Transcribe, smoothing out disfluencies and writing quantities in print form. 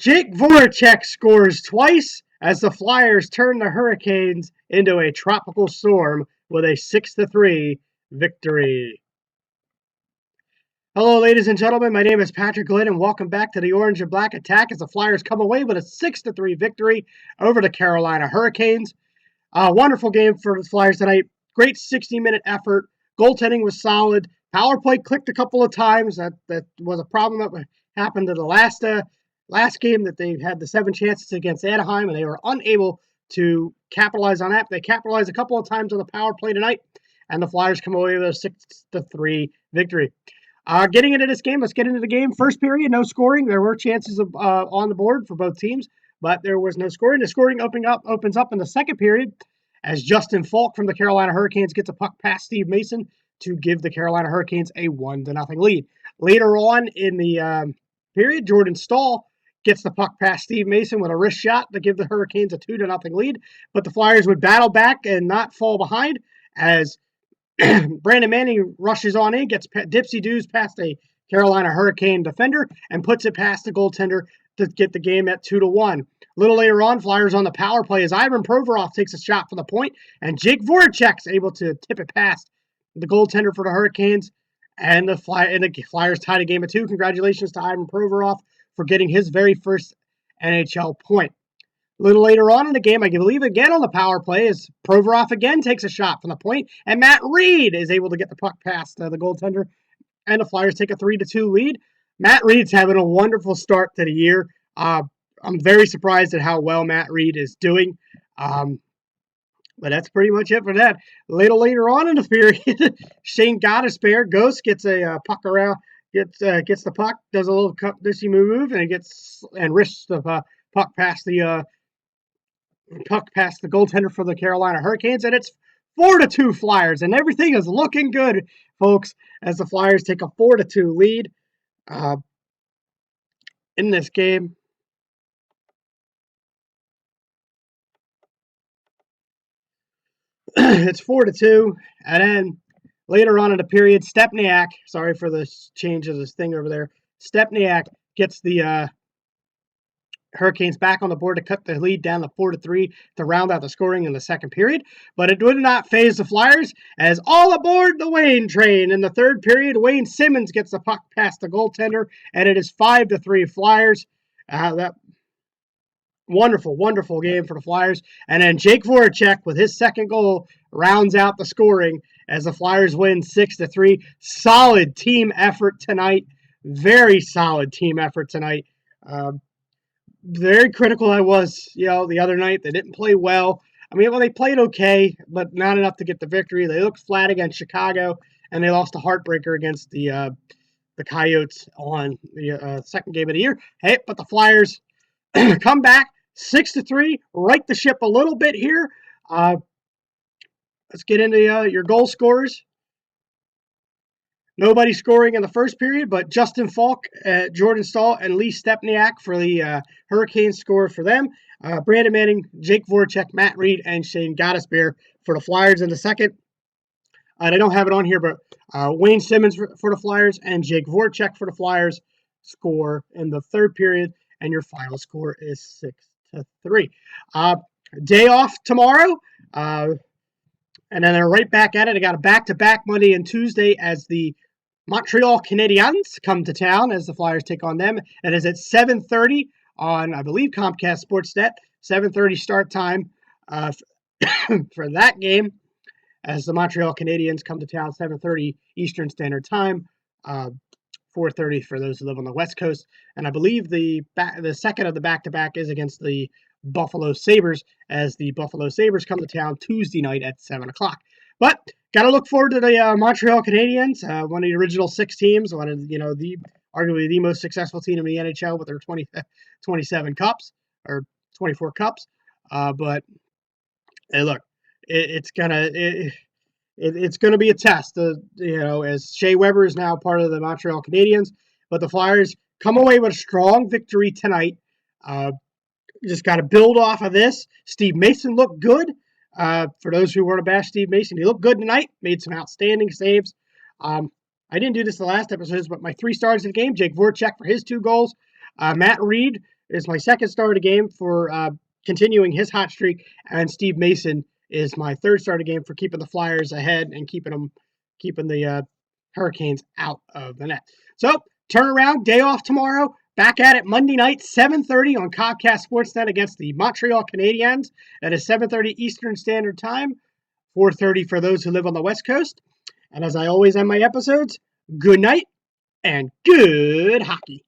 Jake Voracek scores twice as the Flyers turn the Hurricanes into a tropical storm with a 6-3 victory. Hello, ladies and gentlemen. My name is Patrick Glenn, and welcome back to the Orange and Black Attack as the Flyers come away with a 6-3 victory over the Carolina Hurricanes. Wonderful game for the Flyers tonight. Great 60-minute effort. Goaltending was solid. Power play clicked a couple of times. That was a problem that happened to the last game that they had the 7 chances against Anaheim, and they were unable to capitalize on that. They capitalized a couple of times on the power play tonight, and the Flyers come away with a 6-3 victory. Getting into this game, let's get into the game. First period, no scoring. There were chances on the board for both teams, but there was no scoring. The scoring opens up in the second period as Justin Falk from the Carolina Hurricanes gets a puck past Steve Mason to give the Carolina Hurricanes a 1-0 lead. Later on in the period, Jordan Staal gets the puck past Steve Mason with a wrist shot to give the Hurricanes a 2-0 lead, but the Flyers would battle back and not fall behind as Brandon Manning rushes on in, gets dipsy-doos past a Carolina Hurricane defender, and puts it past the goaltender to get the game at 2-1. A little later on, Flyers on the power play as Ivan Provorov takes a shot from the point, and Jake Voracek's able to tip it past the goaltender for the Hurricanes, and the Flyers tied a game of 2. Congratulations to Ivan Provorov for getting his very first NHL point. A little later on in the game, I believe again on the power play, as Provorov again takes a shot from the point, and Matt Reed is able to get the puck past the goaltender, and the Flyers take a 3-2 lead. Matt Reed's having a wonderful start to the year. I'm very surprised at how well Matt Reed is doing. But that's pretty much it for that. Later on in the period, Shane Gottesbeer, Ghost, gets a puck around, gets the puck, does a little dissy move, and wrists the puck past the goaltender for the Carolina Hurricanes, and it's 4-2 Flyers, and everything is looking good, folks, as the Flyers take a 4-2 lead in this game. It's 4-2, and then later on in the period, Stepniak, sorry for the change of this thing over there, Stepniak gets the Hurricanes back on the board to cut the lead down to 4-3 to round out the scoring in the second period, but it would not faze the Flyers as all aboard the Wayne train. In the third period, Wayne Simmons gets the puck past the goaltender, and it is 5-3 Flyers. That wonderful game for the Flyers. And then Jake Voracek with his second goal rounds out the scoring as the Flyers win 6-3. Solid team effort tonight. Very solid team effort tonight. Very critical I was, the other night. They didn't play well. They played okay, but not enough to get the victory. They looked flat against Chicago, and they lost a heartbreaker against the Coyotes on the second game of the year. Hey, but the Flyers come back 6-3, right the ship a little bit here. Let's get into your goal scorers. Nobody scoring in the first period, but Justin Falk, Jordan Staal, and Lee Stepniak for the Hurricanes score for them. Brandon Manning, Jake Voracek, Matt Reed, and Shane Gottesbeer for the Flyers in the second. They don't have it on here, but Wayne Simmons for the Flyers and Jake Voracek for the Flyers score in the third period, and your final score is 6-3. Day off tomorrow, and then they're right back at it. They got a back-to-back Monday and Tuesday as the Montreal Canadiens come to town as the Flyers take on them. It is at 7:30 on, I believe, Comcast Sportsnet. 7:30 start time for that game as the Montreal Canadiens come to town. 7:30 Eastern Standard Time. 4:30 for those who live on the West Coast. And I believe the second of the back-to-back is against the Buffalo Sabres as the Buffalo Sabres come to town Tuesday night at 7 o'clock. But got to look forward to the Montreal Canadiens, one of the original 6 teams, one of arguably the most successful team in the NHL with their 27 cups or 24 cups. But hey, look, it's gonna be a test. As Shea Weber is now part of the Montreal Canadiens, but the Flyers come away with a strong victory tonight. Just got to build off of this. Steve Mason looked good. For those who want to bash Steve Mason, he looked good tonight. Made some outstanding saves. I didn't do this the last episodes, but my 3 stars of the game: Jake Voracek for his 2 goals, Matt Reed is my second star of the game for continuing his hot streak, and Steve Mason is my third star of the game for keeping the Flyers ahead and keeping the Hurricanes out of the net. So turnaround, day off tomorrow. Back at it Monday night, 7:30 on Comcast Sportsnet against the Montreal Canadiens. That is 7:30 Eastern Standard Time, 4:30 for those who live on the West Coast. And as I always end my episodes, good night and good hockey.